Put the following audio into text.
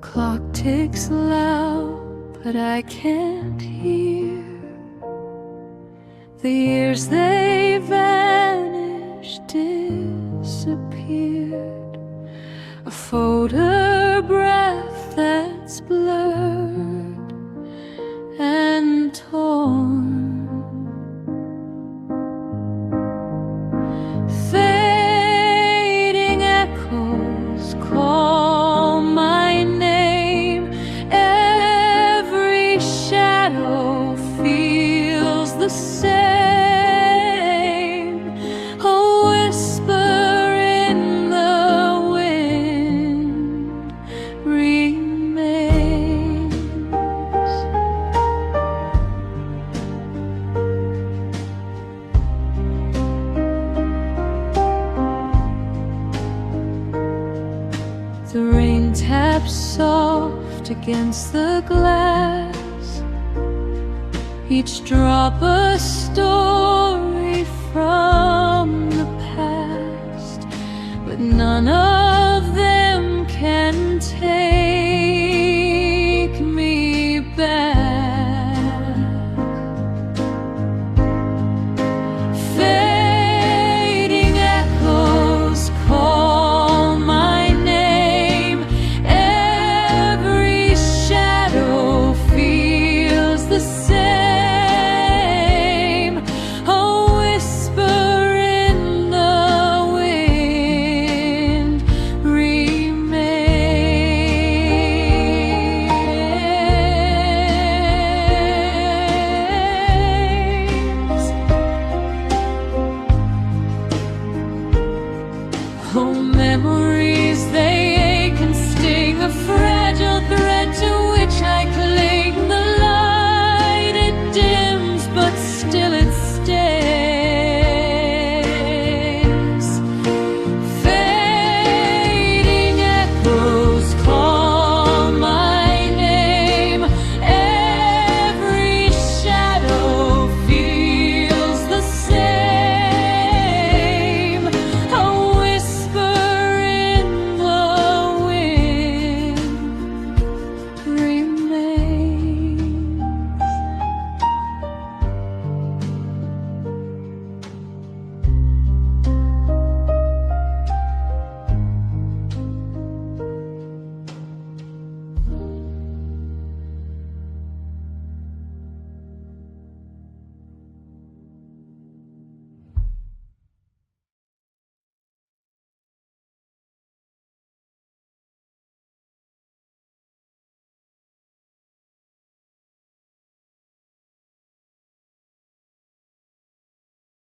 clock ticks loud, but I can't hear. The years they vanished, disappeared. A photograph that's blurred and torn. Fading echoes call my name. Every shadow feels the same. A whisper in the wind remains. The rain taps soft against the glass, each drop a story from the past, but none of